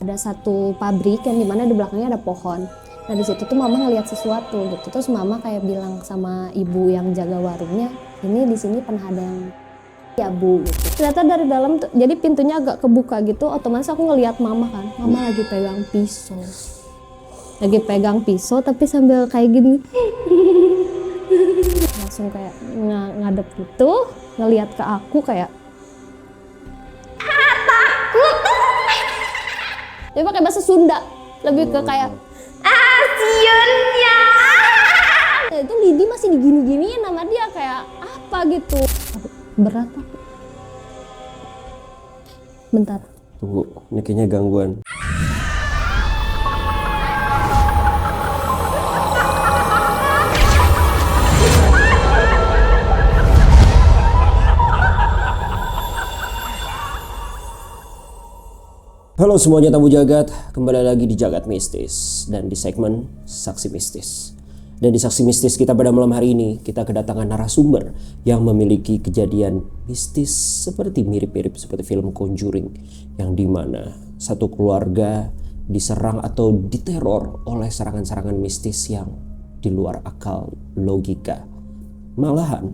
Ada satu pabrik yang dimana di belakangnya ada pohon. Nah di situ tuh mama ngeliat sesuatu gitu. Terus mama kayak bilang sama ibu yang jaga warungnya, ini di sini pernah ada yang ya bu gitu. Ternyata dari dalam tuh, jadi pintunya agak kebuka gitu, otomatis aku ngeliat mama kan. Mama lagi pegang pisau. Lagi pegang pisau tapi sambil kayak gini. Langsung kayak ngadep gitu, ngeliat ke aku kayak dia pakai bahasa Sunda, lebih ke kayak siunnya. Itu Lidi masih digini-giniin sama dia kayak apa gitu. Berat aku. Bentar. Tunggu, ini kayaknya gangguan. Halo semuanya tamu jagat, kembali lagi di Jagat Mistis dan di segmen Saksi Mistis. Dan di Saksi Mistis kita pada malam hari ini kita kedatangan narasumber yang memiliki kejadian mistis seperti mirip-mirip seperti film Conjuring, yang dimana satu keluarga diserang atau diteror oleh serangan-serangan mistis yang di luar akal logika. Malahan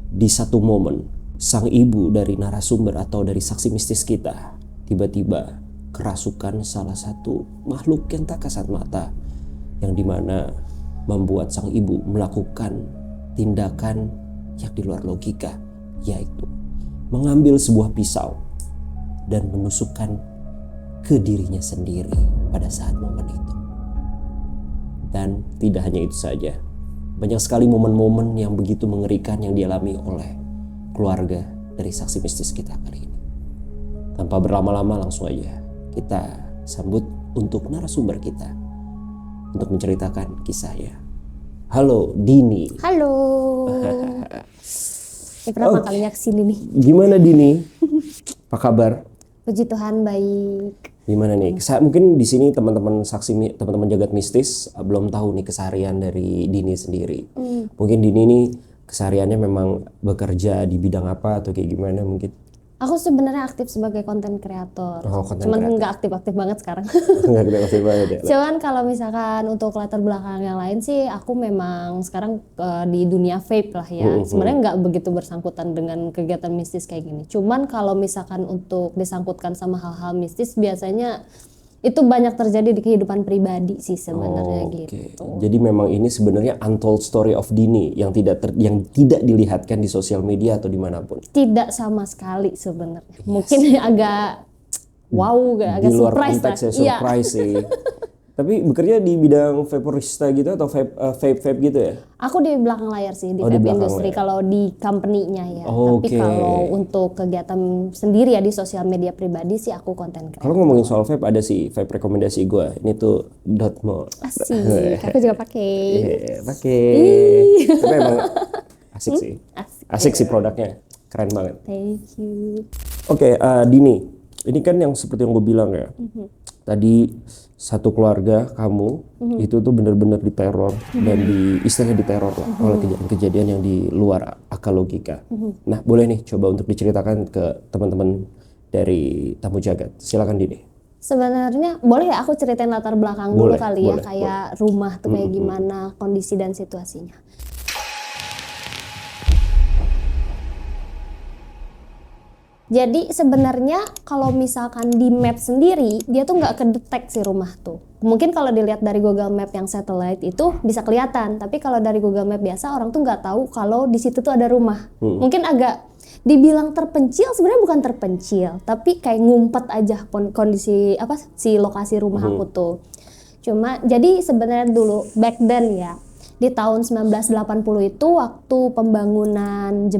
di satu momen sang ibu dari narasumber atau dari saksi mistis kita tiba-tiba kerasukan salah satu makhluk yang tak kasat mata, yang dimana membuat sang ibu melakukan tindakan yang di luar logika, yaitu mengambil sebuah pisau dan menusukkan ke dirinya sendiri pada saat momen itu. Dan tidak hanya itu saja, banyak sekali momen-momen yang begitu mengerikan yang dialami oleh keluarga dari saksi mistis kita kali ini. Tanpa berlama-lama langsung aja kita sambut untuk narasumber kita untuk menceritakan kisahnya. Halo Dini. Halo. Ini pertama kalinya kesini nih. Gimana Dini? Apa kabar? Puji Tuhan baik. Gimana nih? Mungkin di sini teman-teman saksi, teman-teman jagat mistis belum tahu nih keseharian dari Dini sendiri. Mungkin Dini nih kesehariannya memang bekerja di bidang apa atau kayak gimana mungkin? Aku sebenarnya aktif sebagai konten kreator. Cuman nggak aktif-aktif banget sekarang. Nggak aktif banget ya? Cuman kalau misalkan untuk latar belakang yang lain sih, aku memang sekarang di dunia vape lah ya. Sebenarnya nggak begitu bersangkutan dengan kegiatan mistis kayak gini. Cuman kalau misalkan untuk disangkutkan sama hal-hal mistis, biasanya itu banyak terjadi di kehidupan pribadi sih sebenarnya gitu. Jadi memang ini sebenarnya untold story of Dini yang tidak dilihatkan di sosial media atau dimanapun. Tidak sama sekali sebenarnya. Mungkin agak wow, agak di luar surprise konteks ya, lah. surprise sih. Tapi bekerja di bidang vaporista gitu atau vape gitu ya? Aku di belakang layar sih, di di vape belakang industri layar. kalau di company-nya ya. Tapi kalau untuk kegiatan sendiri ya di sosial media pribadi sih aku konten kreator. Kalau ngomongin soal vape, ada sih vape rekomendasi gue. Ini tuh Dotmo. Asik, aku juga pakai. Pakai. Tapi emang asik sih. Asik sih produknya. Keren banget. Thank you. Oke, Dini. Ini kan yang seperti yang gue bilang ya. Tadi satu keluarga kamu itu tuh benar-benar diteror dan istilahnya diteror lah oleh kejadian-kejadian yang di luar akal logika. Nah, boleh nih coba untuk diceritakan ke teman-teman dari tamu jagat. Silakan Dini. Sebenarnya boleh ya aku ceritain latar belakang dulu kali ya, kayak rumah tuh kayak gimana kondisi dan situasinya. Jadi sebenarnya kalau misalkan di map sendiri dia tuh nggak kedetek sih rumah tuh. Mungkin kalau dilihat dari Google Map yang satellite itu bisa kelihatan, tapi kalau dari Google Map biasa orang tuh nggak tahu kalau di situ tuh ada rumah. Mungkin agak dibilang terpencil, sebenarnya bukan terpencil, tapi kayak ngumpet aja kondisi si lokasi rumah aku tuh. Cuma jadi sebenarnya dulu back then ya, di tahun 1980 itu waktu pembangunan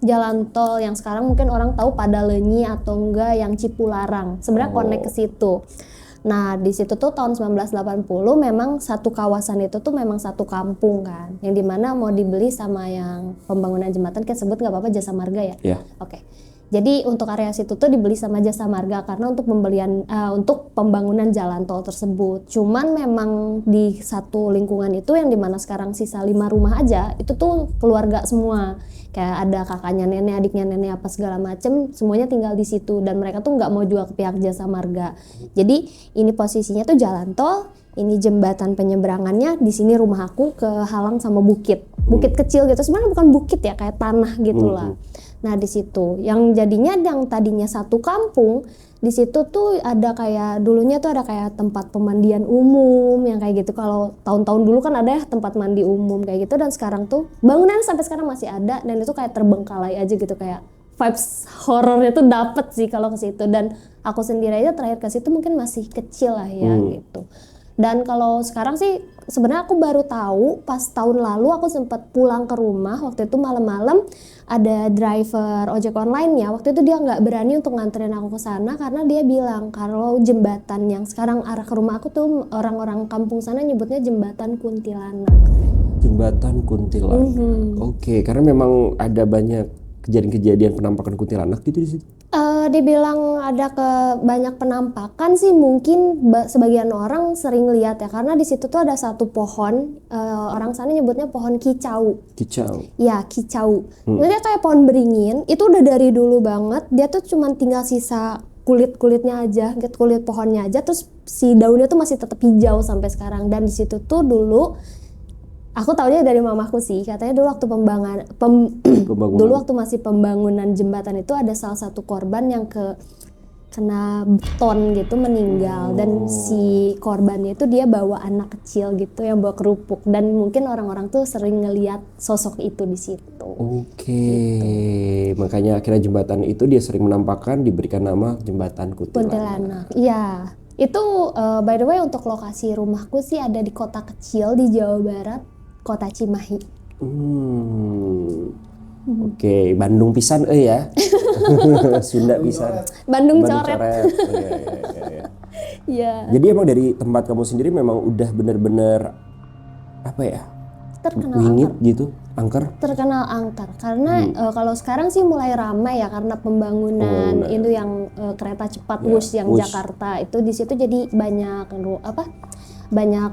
jalan tol yang sekarang mungkin orang tahu Padalenyi atau enggak yang Cipularang. Sebenarnya connect ke situ. Nah, di situ tuh tahun 1980 memang satu kawasan itu tuh memang satu kampung kan. Yang dimana mau dibeli sama yang pembangunan jembatan, kita sebut nggak apa-apa Jasa Marga ya? Iya. Oke. Jadi untuk area situ tuh dibeli sama Jasa Marga karena untuk pembangunan jalan tol tersebut. Cuman memang di satu lingkungan itu yang dimana sekarang sisa 5 rumah aja itu tuh keluarga semua. Kayak ada kakaknya nenek, adiknya nenek apa segala macem, semuanya tinggal di situ dan mereka tuh nggak mau jual ke pihak Jasa Marga. Jadi ini posisinya tuh jalan tol, ini jembatan penyeberangannya, di sini rumah aku kehalang sama bukit kecil gitu. Sebenarnya bukan bukit ya, kayak tanah gitulah. Nah di situ, yang tadinya satu kampung, di situ tuh ada kayak dulunya tuh ada kayak tempat pemandian umum yang kayak gitu. Kalau tahun-tahun dulu kan ada ya tempat mandi umum kayak gitu, dan sekarang tuh bangunan sampai sekarang masih ada dan itu kayak terbengkalai aja gitu, kayak vibes horornya tuh dapet sih kalau ke situ. Dan aku sendiri aja terakhir ke situ mungkin masih kecil lah ya gitu. Dan kalau sekarang sih sebenarnya aku baru tahu pas tahun lalu aku sempat pulang ke rumah, waktu itu malam-malam ada driver ojek online ya, waktu itu dia nggak berani untuk nganterin aku ke sana karena dia bilang kalau jembatan yang sekarang arah ke rumah aku tuh orang-orang kampung sana nyebutnya jembatan Kuntilanak. Jembatan Kuntilanak. Oke, karena memang ada banyak kejadian-kejadian penampakan kuntilanak gitu di situ. Dibilang ada banyak penampakan sih, mungkin sebagian orang sering lihat ya, karena di situ tuh ada satu pohon, orang sana nyebutnya pohon kicau. Kicau. Ya, kicau. Dia kayak pohon beringin, itu udah dari dulu banget, dia tuh cuma tinggal sisa kulit-kulitnya aja, kulit pohonnya aja, terus si daunnya tuh masih tetap hijau sampai sekarang. Dan di situ tuh dulu aku taunya dari mamaku sih, katanya dulu waktu dulu waktu masih pembangunan jembatan itu ada salah satu korban yang kena beton gitu meninggal, dan si korbannya itu dia bawa anak kecil gitu yang bawa kerupuk, dan mungkin orang-orang tuh sering ngelihat sosok itu di situ. Oke, gitu. Makanya akhirnya jembatan itu dia sering menampakkan diberikan nama jembatan Kuntilanak. Iya, itu by the way untuk lokasi rumahku sih ada di kota kecil di Jawa Barat, Kota Cimahi. Oke, Bandung pisan ya. Sunda pisan. Bandung coret. Iya. Iya. Jadi emang dari tempat kamu sendiri memang udah bener-bener apa ya? Terkenal wingit angker. gitu, angker. Terkenal angker karena kalau sekarang sih mulai ramai ya karena pembangunan itu yang kereta cepat Wush yang Wush. Jakarta itu, di situ jadi banyak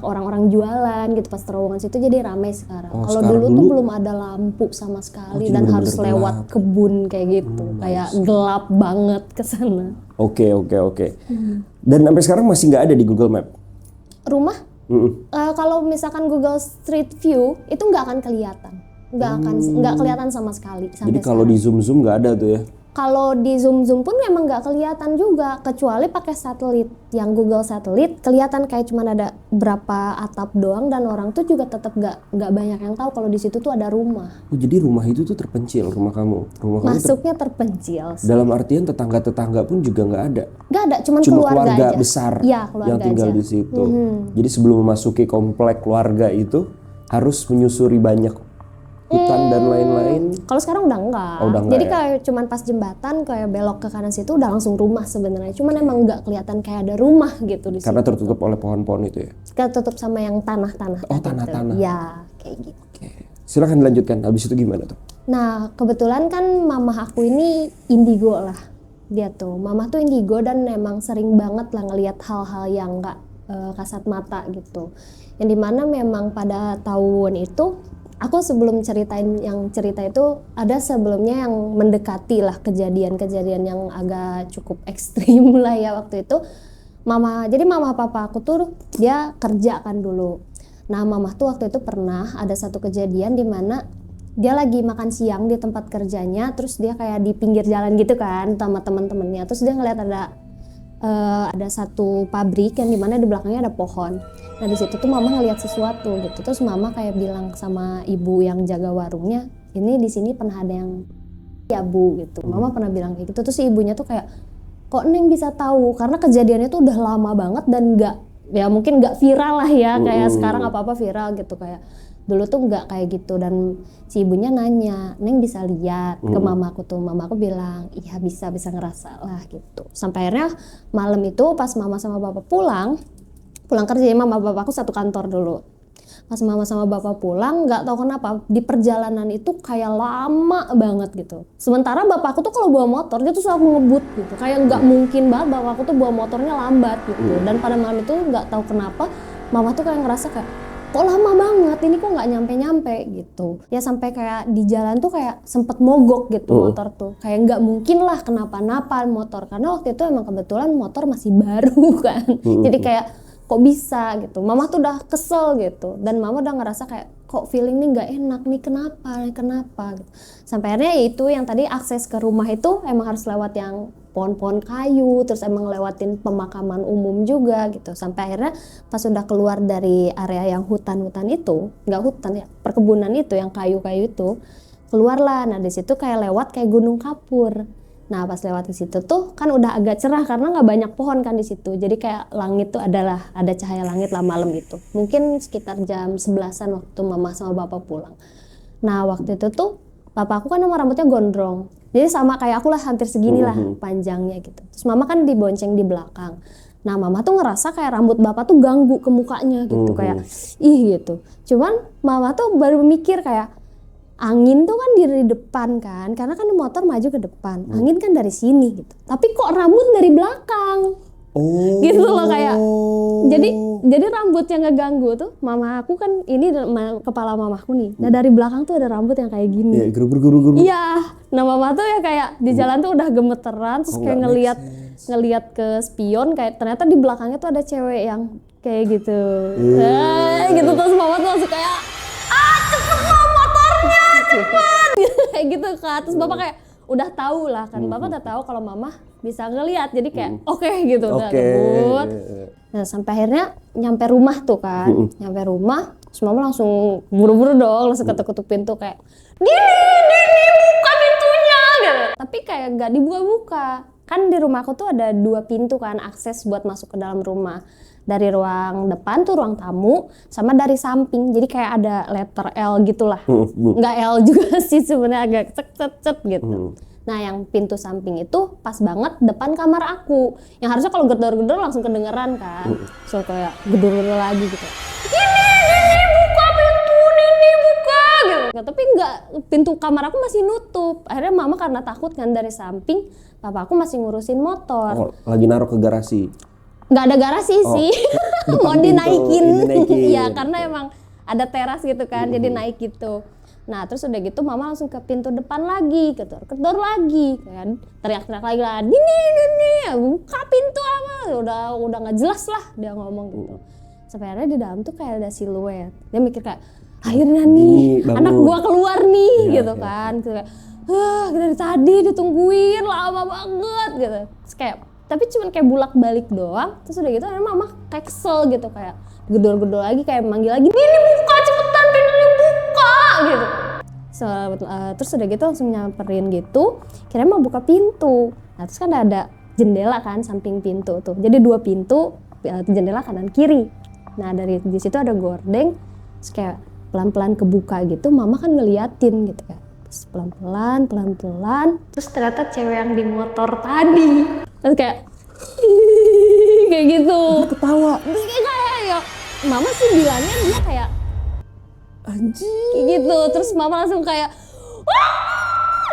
orang-orang jualan gitu pas terowongan situ, jadi ramai sekarang. Kalau dulu tuh belum ada lampu sama sekali dan harus lewat kebun kayak gitu, kayak gelap banget ke sana. Oke. Dan sampai sekarang masih nggak ada di Google Map. Rumah? Kalau misalkan Google Street View itu nggak akan kelihatan, nggak kelihatan sama sekali. Jadi kalau di zoom nggak ada tuh ya? Kalau di zoom pun memang nggak kelihatan juga, kecuali pakai satelit. Yang Google satelit kelihatan kayak cuman ada berapa atap doang, dan orang tuh juga tetap nggak banyak yang tahu kalau di situ tuh ada rumah. Oh, jadi rumah itu tuh terpencil, rumah kamu. Masuknya terpencil. Dalam artian tetangga pun juga nggak ada. Nggak ada, cuma keluarga aja. Besar ya, keluarga yang tinggal aja di situ. Jadi sebelum memasuki komplek keluarga itu harus menyusuri banyak hutan dan lain-lain. Kalau sekarang udah enggak. Jadi kayak cuman pas jembatan kayak belok ke kanan situ udah langsung rumah sebenarnya. Cuman emang nggak kelihatan kayak ada rumah gitu di situ. Karena tertutup oleh pohon-pohon itu ya. Tertutup sama yang tanah-tanah. Oh, tanah-tanah. Ya, kayak gitu. Oke. Silakan dilanjutkan. Habis itu gimana tuh? Nah, kebetulan kan mama aku ini indigo lah. Dia tuh, mama tuh indigo dan memang sering banget lah ngelihat hal-hal yang nggak kasat mata gitu. Yang dimana memang pada tahun itu aku sebelum ceritain yang cerita itu ada sebelumnya yang mendekati lah kejadian-kejadian yang agak cukup ekstrim lah ya waktu itu. Jadi mama papa aku tuh dia kerja kan dulu. Nah mama tuh waktu itu pernah ada satu kejadian di mana dia lagi makan siang di tempat kerjanya, terus dia kayak di pinggir jalan gitu kan sama teman-temannya, terus dia ngeliat ada satu pabrik yang dimana di belakangnya ada pohon. Nah di situ tuh mama ngeliat sesuatu gitu, terus mama kayak bilang sama ibu yang jaga warungnya, ini di sini pernah ada yang ya bu gitu. Mama pernah bilang kayak gitu, terus si ibunya tuh kayak kok Neng bisa tahu, karena kejadiannya tuh udah lama banget dan mungkin nggak viral lah ya kayak sekarang apa-apa viral gitu, kayak dulu tuh nggak kayak gitu. Dan si ibunya nanya, Neng bisa lihat ke mamaku tuh, mamaku bilang iya bisa ngerasa lah gitu. Sampai akhirnya malam itu pas mama sama papa pulang kerja, mama bapakku satu kantor dulu. pas mama sama bapak pulang, nggak tahu kenapa di perjalanan itu kayak lama banget gitu. Sementara bapakku tuh kalau bawa motor dia tuh selalu ngebut gitu, kayak nggak mungkin banget bapakku tuh bawa motornya lambat gitu. Dan pada malam itu nggak tahu kenapa mama tuh kayak ngerasa kayak kok lama banget ini, kok nggak nyampe gitu ya, sampai kayak di jalan tuh kayak sempet mogok gitu motor tuh, kayak nggak mungkin lah kenapa-napa motor, karena waktu itu emang kebetulan motor masih baru kan. Jadi kayak kok bisa gitu, mama tuh udah kesel gitu, dan mama udah ngerasa kayak kok feeling nih nggak enak nih, kenapa gitu. Sampai akhirnya itu yang tadi akses ke rumah itu emang harus lewat yang pohon-pohon kayu, terus emang lewatin pemakaman umum juga gitu. Sampai akhirnya pas sudah keluar dari area yang hutan-hutan itu, nggak hutan ya, perkebunan itu yang kayu-kayu itu, keluarlah. Nah di situ kayak lewat kayak Gunung Kapur. Nah pas lewat di situ tuh kan udah agak cerah karena nggak banyak pohon kan di situ. Jadi kayak langit tuh ada cahaya langit lah malam itu. Mungkin sekitar jam 11-an waktu mama sama bapak pulang. Nah waktu itu tuh bapakku kan emang rambutnya gondrong. Jadi sama kayak aku lah, hampir segini lah panjangnya gitu. Terus mama kan dibonceng di belakang. Nah mama tuh ngerasa kayak rambut bapak tuh ganggu ke mukanya gitu, kayak ih gitu. Cuman mama tuh baru mikir kayak angin tuh kan dari depan kan, karena kan motor maju ke depan, angin kan dari sini gitu. Tapi kok rambut dari belakang? Gitu loh kayak. Jadi rambut yang ngeganggu tuh mama aku kan, ini kepala mamaku nih. Nah dari belakang tuh ada rambut yang kayak gini. Iya, gerubur. Iya. Nah mama tuh ya kayak di jalan tuh udah gemeteran, terus kayak ngelihat ke spion, kayak ternyata di belakangnya tuh ada cewek yang kayak gitu. Gitu terus mama tuh langsung kayak cepet lo motornya, cepet. Kayak gitu kan. Terus bapak kayak udah tahu lah kan, bapak udah tahu kalau mama bisa ngelihat, jadi kayak oke gitu, udah ngebut. Nah sampai akhirnya nyampe rumah tuh kan, nyampe rumah, terus mama langsung buru-buru dong, langsung ketuk-ketuk pintu kayak Dini buka pintunya gitu. Tapi kayak nggak dibuka-buka, kan di rumahku tuh ada 2 pintu kan akses buat masuk ke dalam rumah. Dari ruang depan tuh ruang tamu, sama dari samping, jadi kayak ada letter L gitulah. Nggak L juga sih sebenarnya, agak cet gitu. Nah yang pintu samping itu pas banget depan kamar aku, yang harusnya kalau gedor-gedor langsung kedengeran kan. So kayak gedor-gedor lagi gitu, Nini buka pintu, Nini buka gitu. Tapi enggak, pintu kamar aku masih nutup. Akhirnya mama karena takut kan dari samping, papa aku masih ngurusin motor. Lagi naruh ke garasi. Nggak ada garasi sih, mau dinaikin. Ya karena Okay. emang ada teras gitu kan, jadi naik gitu. Nah terus udah gitu mama langsung ke pintu depan lagi, kedor lagi kan, teriak-teriak lagi lah, Dini buka pintu apa, udah nggak jelas lah dia ngomong gitu. Sampai akhirnya di dalam tuh kayak ada siluet, dia mikir kayak akhirnya nih anak gua keluar nih gitu kan, kayak dari tadi ditungguin lama banget gitu. Terus kayak tapi cuman kayak bulak-balik doang. Terus udah gitu akhirnya mama kayak kesel gitu, kayak gedor-gedor lagi, kayak manggil lagi, Nini buka cepetan, pintunya buka gitu. Terus udah gitu langsung nyamperin gitu, kira mau buka pintu. Nah terus kan ada jendela kan samping pintu tuh, jadi 2 pintu, jendela kanan kiri. Nah dari di situ ada gordeng, terus kayak pelan-pelan kebuka gitu, mama kan ngeliatin gitu kan. Terus pelan-pelan, terus ternyata cewek yang di motor tadi, terus kayak gitu, Ketawa. terus kayak ya, mama sih bilangnya dia kayak Anjing. gitu, terus mama langsung kayak wah,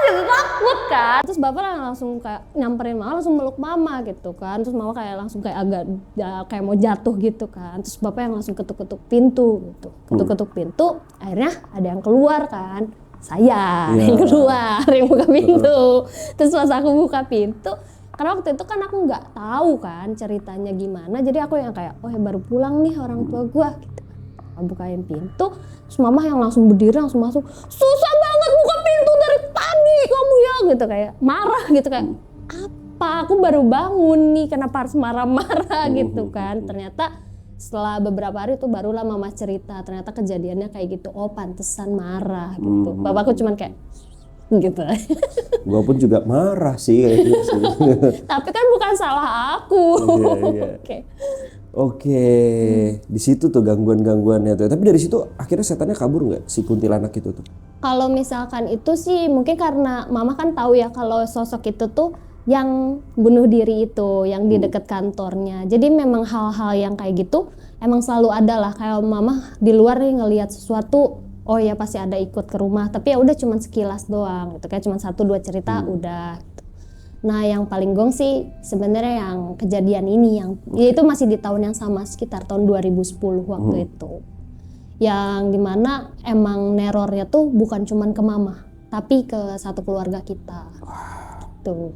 gitu, takut kan. Terus bapak langsung kayak nyamperin mama, langsung meluk mama gitu kan. Terus mama kayak langsung kayak agak kayak mau jatuh gitu kan. Terus bapak yang langsung ketuk-ketuk pintu gitu, ketuk-ketuk pintu. Akhirnya ada yang keluar kan, saya yang keluar, yang buka pintu. Terus pas aku buka pintu, karena waktu itu kan aku nggak tahu kan ceritanya gimana, jadi aku yang kayak oh ya baru pulang nih orang tua gua gitu. Bukain pintu, terus mama yang langsung berdiri langsung masuk, susah banget buka pintu dari tadi kamu ya gitu, kayak marah gitu, kayak apa, aku baru bangun nih kenapa harus marah-marah gitu kan. Ternyata setelah beberapa hari itu barulah mama cerita ternyata kejadiannya kayak gitu, oh pantesan marah gitu. Bapakku cuman kayak gitu. Gua pun juga marah sih kayak gitu. Tapi kan bukan salah aku. Iya. Oke, di situ tuh gangguan-gangguannya tuh. Tapi dari situ akhirnya setannya kabur nggak si kuntilanak itu tuh? Kalau misalkan itu sih mungkin karena mama kan tahu ya kalau sosok itu tuh yang bunuh diri itu, yang di dekat kantornya. Jadi memang hal-hal yang kayak gitu emang selalu ada lah. Kayak mama di luar nih ngelihat sesuatu, oh ya pasti ada ikut ke rumah. Tapi ya udah cuman sekilas doang gitu, kayak cuman 1-2 cerita udah. Nah yang paling gong sih sebenarnya yang kejadian ini, yang ya itu masih di tahun yang sama, sekitar tahun 2010 waktu itu. Yang dimana emang nerornya tuh bukan cuman ke mama, tapi ke satu keluarga kita. Tuh.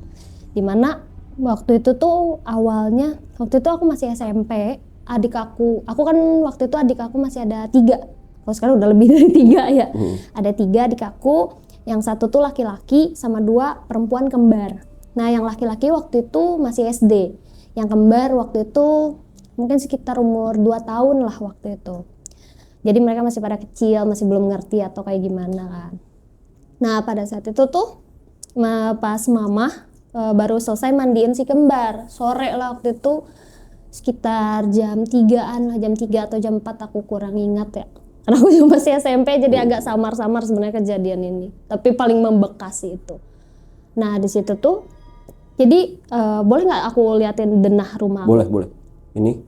Dimana waktu itu tuh awalnya, waktu itu aku masih SMP, adik aku kan waktu itu adik aku masih ada 3, kalau sekarang udah lebih dari 3 ya. Ada 3 adik aku, yang satu tuh laki-laki sama 2 perempuan kembar. Nah yang laki-laki waktu itu masih SD, yang kembar waktu itu mungkin sekitar umur 2 tahun lah waktu itu. Jadi mereka masih pada kecil, masih belum ngerti atau kayak gimana kan. Nah pada saat itu tuh pas mama baru selesai mandiin si kembar, sore lah waktu itu, sekitar jam 3-an lah, jam 3 atau jam 4 aku kurang ingat ya, karena aku juga masih SMP jadi agak samar-samar sebenarnya kejadian ini, tapi paling membekas itu. Nah di situ tuh jadi boleh nggak aku liatin denah rumah aku? Boleh ini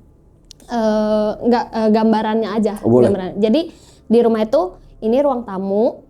Gambarannya aja. boleh. Gambaran. Jadi di rumah itu ini ruang tamu,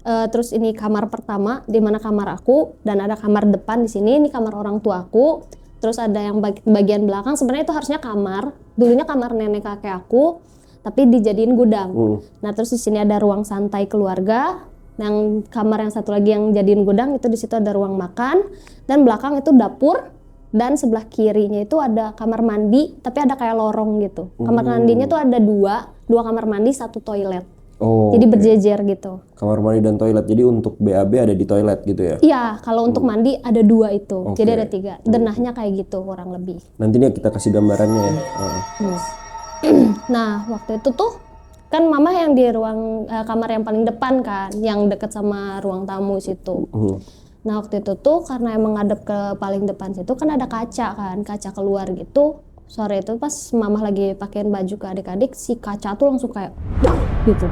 terus ini kamar pertama di mana kamar aku, dan ada kamar depan di sini, ini kamar orang tua aku. Terus ada yang bagian belakang, sebenarnya itu harusnya kamar, dulunya kamar nenek kakek aku, tapi dijadiin gudang. Nah terus di sini ada ruang santai keluarga, yang kamar yang satu lagi yang jadiin gudang itu di situ ada ruang makan, dan belakang itu dapur, dan sebelah kirinya itu ada kamar mandi, tapi ada kayak lorong gitu. Kamar mandinya tuh ada 2 kamar mandi, 1 toilet. Jadi berjejer gitu. Kamar mandi dan toilet. Jadi untuk BAB ada di toilet gitu ya? Iya, kalau untuk mandi ada 2 itu. Jadi ada 3. Denahnya kayak gitu kurang lebih. Nanti nih kita kasih gambarannya ya. Nah, waktu itu tuh kan mama yang di ruang kamar yang paling depan kan, yang deket sama ruang tamu situ. Nah, waktu itu tuh karena emang ngadep ke paling depan situ kan ada kaca kan, kaca keluar gitu. Sore itu pas mama lagi pakein baju ke adik-adik, si kaca tuh langsung kayak wah gitu.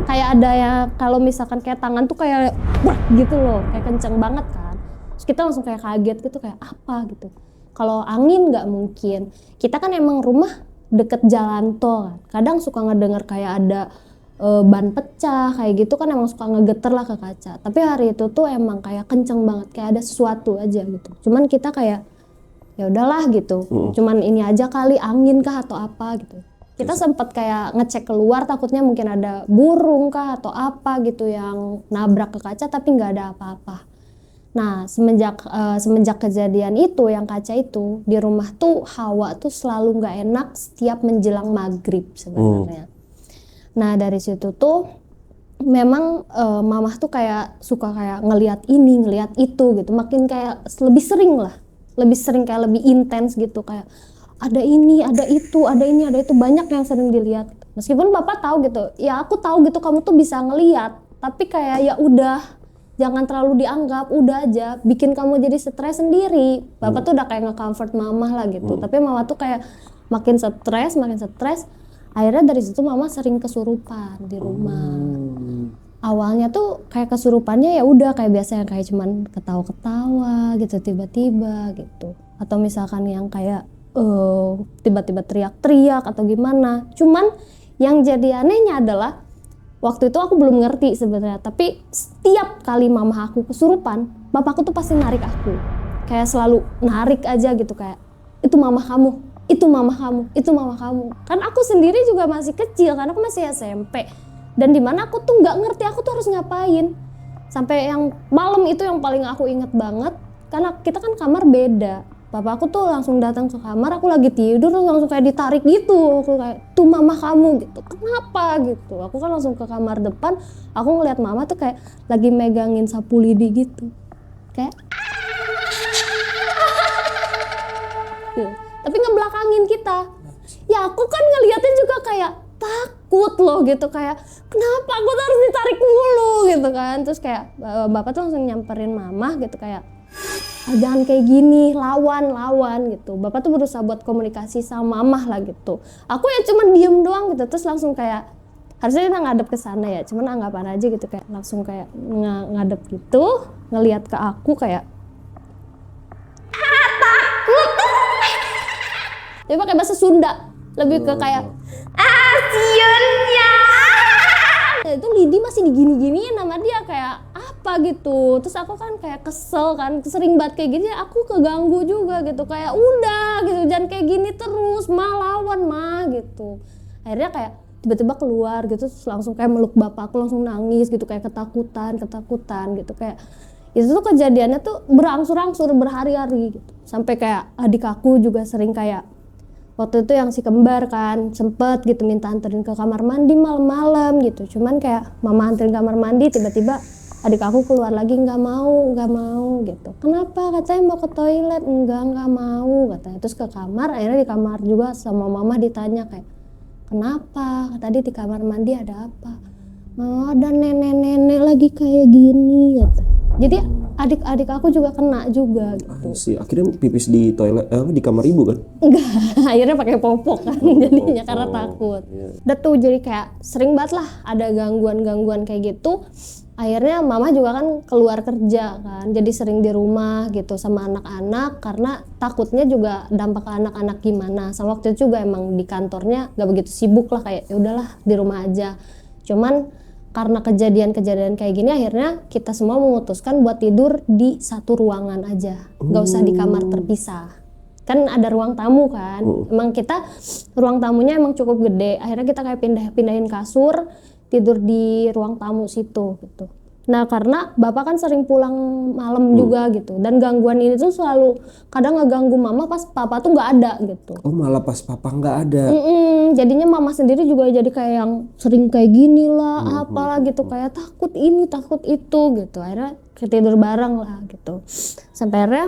Kayak ada ya, kalau misalkan kayak tangan tuh kayak wah gitu loh, kayak kenceng banget kan. Terus kita langsung kayak kaget gitu, kayak apa gitu. Kalau angin nggak mungkin. Kita kan emang rumah deket jalan tol kan. Kadang suka ngedenger kayak ada ban pecah kayak gitu kan, emang suka ngegeter lah ke kaca. Tapi hari itu tuh emang kayak kenceng banget, kayak ada sesuatu aja gitu. Cuman kita kayak ya udahlah gitu, cuman ini aja kali angin kah atau apa gitu. Kita sempat kayak ngecek keluar, takutnya mungkin ada burung kah atau apa gitu yang nabrak ke kaca, tapi nggak ada apa-apa. Nah semenjak kejadian itu, yang kaca itu, di rumah tuh hawa tuh selalu nggak enak setiap menjelang maghrib sebenarnya. Nah dari situ tuh memang mamah tuh kayak suka kayak ngelihat ini ngelihat itu gitu, makin kayak lebih sering kayak lebih intens gitu, kayak ada ini, ada itu, ada ini, ada itu, banyak yang sering dilihat. Meskipun bapak tahu gitu, ya aku tahu gitu kamu tuh bisa ngelihat, tapi kayak ya udah, jangan terlalu dianggap, udah aja, bikin kamu jadi stres sendiri. Bapak tuh udah kayak nge-comfort mama lah gitu, tapi mama tuh kayak makin stres, akhirnya dari situ mama sering kesurupan di rumah. Awalnya tuh kayak kesurupannya ya udah kayak biasa, yang kayak cuman ketawa-ketawa gitu tiba-tiba gitu, atau misalkan yang kayak tiba-tiba teriak-teriak atau gimana. Cuman yang jadi anehnya adalah waktu itu aku belum ngerti sebenarnya, tapi setiap kali mama aku kesurupan, bapakku tuh pasti narik aku, kayak selalu narik aja gitu, kayak itu mama kamu, itu mama kamu, itu mama kamu. Kan aku sendiri juga masih kecil, karena aku masih SMP. Dan dimana aku tuh nggak ngerti aku tuh harus ngapain. Sampai yang malam itu yang paling aku inget banget, karena kita kan kamar beda. Bapak aku tuh langsung datang ke kamar, aku lagi tidur terus langsung kayak ditarik gitu. Aku kayak, tuh mama kamu gitu. Kenapa gitu? Aku kan langsung ke kamar depan, aku ngeliat mama tuh kayak lagi megangin sapu lidi gitu. Kayak tapi ngebelakangin kita. Ya aku kan ngeliatin juga kayak takut loh gitu, kayak kenapa aku tuh harus ditarik mulu gitu kan. Terus kayak bapak tuh langsung nyamperin mama gitu, kayak jangan kayak gini, lawan gitu. Bapak tuh berusaha buat komunikasi sama mamah lah gitu. Aku ya cuman diem doang gitu, terus langsung kayak harusnya kita ngadep ke sana ya, cuman anggapan aja gitu, kayak langsung kayak ngadep gitu, ngelihat ke aku kayak Dia pakai bahasa Sunda, lebih ke kayak siunnya. Itu Lidi masih digini-giniin sama dia kayak apa gitu. Terus aku kan kayak kesel kan, sering banget kayak gini, aku keganggu juga gitu, kayak udah gitu, jangan kayak gini terus, ma lawan ma gitu. Akhirnya kayak tiba-tiba keluar gitu, terus langsung kayak meluk bapak aku, langsung nangis gitu, kayak ketakutan gitu. Kayak itu tuh kejadiannya tuh berangsur-angsur berhari-hari gitu. Sampai kayak adik aku juga sering kayak waktu itu yang si kembar kan sempet gitu minta anterin ke kamar mandi malam-malam gitu. Cuman kayak mama anterin kamar mandi, tiba-tiba adik aku keluar lagi, nggak mau gitu. Kenapa? Katanya mau ke toilet. Nggak mau katanya. Terus ke kamar, akhirnya di kamar juga sama mama ditanya kayak kenapa? Tadi di kamar mandi ada apa? Mau ada nenek-nenek lagi kayak gini gitu. Jadi adik-adik aku juga kena juga gitu. sih akhirnya pipis di toilet di kamar ibu kan? Enggak, akhirnya pakai popok kan jadinya karena takut. Udah tuh jadi kayak sering banget lah ada gangguan-gangguan kayak gitu. Akhirnya mama juga kan keluar kerja kan, jadi sering di rumah gitu sama anak-anak karena takutnya juga dampak ke anak-anak gimana. Sama waktu itu juga emang di kantornya gak begitu sibuk lah, kayak ya udahlah di rumah aja. Cuman karena kejadian-kejadian kayak gini akhirnya kita semua memutuskan buat tidur di satu ruangan aja, gak usah di kamar terpisah. Kan ada ruang tamu kan, emang kita ruang tamunya emang cukup gede, akhirnya kita kayak pindahin kasur, tidur di ruang tamu situ gitu. Nah karena bapak kan sering pulang malam juga gitu, dan gangguan ini tuh selalu kadang ngeganggu mama pas papa tuh nggak ada gitu. Oh malah pas papa nggak ada. Jadinya mama sendiri juga jadi kayak yang sering kayak gini lah, apalah gitu, kayak takut ini takut itu gitu. Akhirnya tidur bareng lah gitu. Sampai akhirnya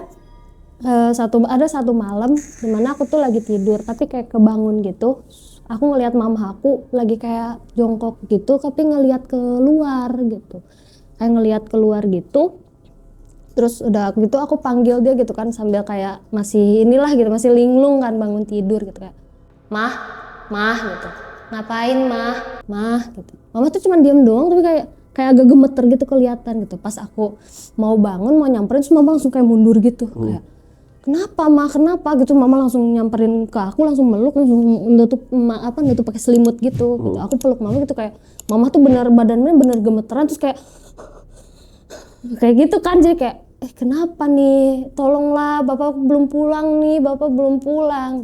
ada satu malam dimana aku tuh lagi tidur tapi kayak kebangun gitu. Aku ngelihat mama aku lagi kayak jongkok gitu, tapi ngelihat keluar gitu. Kayak ngelihat keluar gitu. Terus udah gitu aku panggil dia gitu kan sambil kayak masih inilah gitu, masih linglung kan bangun tidur gitu kayak mah gitu. Ngapain mah gitu. Mama tuh cuma diem doang tapi kayak agak gemeter gitu kelihatan gitu. Pas aku mau bangun mau nyamperin terus mama langsung kayak mundur gitu. Kayak kenapa gitu. Mama langsung nyamperin ke aku, langsung meluk, langsung nutup pakai selimut gitu. Aku peluk mama gitu kayak mama tuh badannya bener gemeteran, terus kayak gitu kan, jadi kayak kenapa nih, tolonglah bapak belum pulang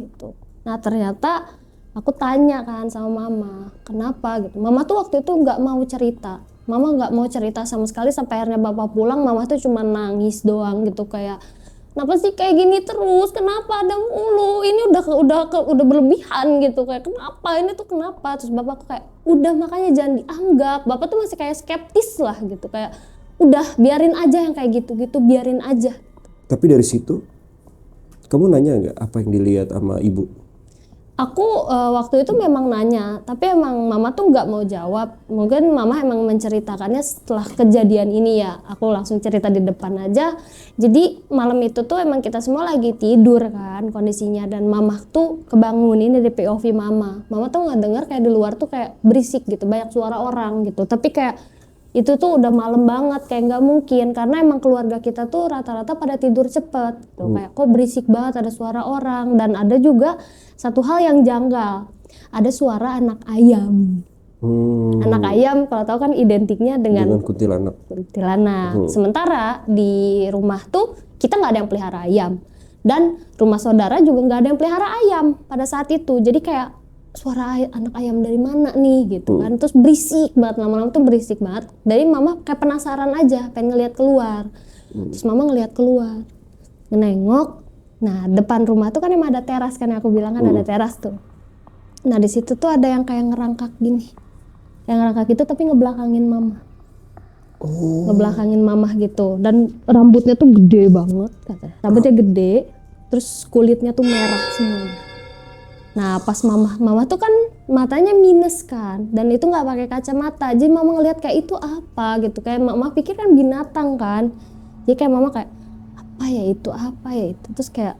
gitu. Nah ternyata aku tanya kan sama mama kenapa gitu. Mama tuh waktu itu nggak mau cerita sama sekali, sampai akhirnya bapak pulang mama tuh cuma nangis doang gitu, kayak kenapa sih kayak gini terus, kenapa ada mulu, ini udah berlebihan gitu, kayak kenapa ini tuh kenapa. Terus bapak kayak udah makanya jangan dianggap, bapak tuh masih kayak skeptis lah gitu, kayak udah biarin aja yang kayak gitu-gitu, biarin aja. Tapi dari situ kamu nanya nggak apa yang dilihat sama ibu? Aku waktu itu memang nanya, tapi emang mama tuh nggak mau jawab. Mungkin mama emang menceritakannya setelah kejadian ini ya. Aku langsung cerita di depan aja. Jadi malam itu tuh emang kita semua lagi tidur kan kondisinya, dan mama tuh kebangun, ini di POV mama. Mama tuh nggak dengar kayak di luar tuh kayak berisik gitu, banyak suara orang gitu. Tapi kayak itu tuh udah malam banget, kayak nggak mungkin karena emang keluarga kita tuh rata-rata pada tidur cepet gitu. Kayak kok berisik banget, ada suara orang. Dan ada juga satu hal yang janggal, ada suara anak ayam. Anak ayam kalau tahu kan identiknya dengan kuntilanak. Sementara di rumah tuh kita nggak ada yang pelihara ayam, dan rumah saudara juga nggak ada yang pelihara ayam pada saat itu. Jadi kayak suara anak ayam dari mana nih gitu kan. Terus berisik banget, lama-lama tuh berisik banget. Dari mama kayak penasaran aja, pengen ngeliat keluar. Terus mama ngeliat keluar, nengok. Nah depan rumah tuh kan emang ada teras kan, yang aku bilang kan ada teras tuh. Nah di situ tuh ada yang kayak ngerangkak gini, yang ngerangkak gitu tapi ngebelakangin mama. Ngebelakangin mama gitu, dan rambutnya tuh gede banget katanya. Rambutnya gede, terus kulitnya tuh merah semuanya. Nah pas mama tuh kan matanya minus kan, dan itu nggak pakai kacamata, jadi mama ngelihat kayak itu apa gitu, kayak mama pikir kan binatang kan, jadi kayak mama kayak apa ya itu, terus kayak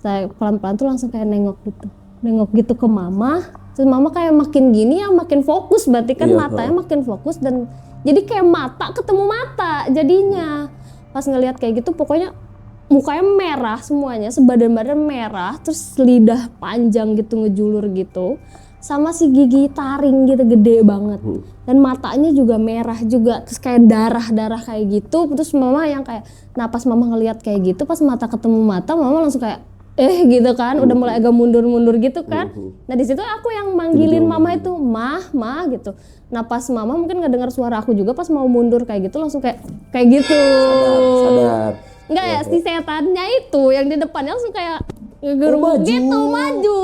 saya pelan-pelan tuh langsung kayak nengok gitu ke mama, terus mama kayak makin gini ya makin fokus, berarti kan matanya makin fokus, dan jadi kayak mata ketemu mata jadinya. Pas ngelihat kayak gitu pokoknya mukanya merah semuanya, sebadan-badan merah, terus lidah panjang gitu ngejulur gitu, sama si gigi taring gitu gede banget, dan matanya juga merah juga, terus kayak darah kayak gitu. Terus mama yang kayak, nah pas mama ngelihat kayak gitu, pas mata ketemu mata, mama langsung kayak gitu kan, udah mulai agak mundur gitu kan. Nah di situ aku yang manggilin mama itu, mah gitu. Nah pas mama mungkin nggak dengar suara aku juga, pas mau mundur kayak gitu langsung kayak gitu. Sadar. Enggak ya, si setannya itu yang di depannya langsung kayak ngegerung gitu, maju.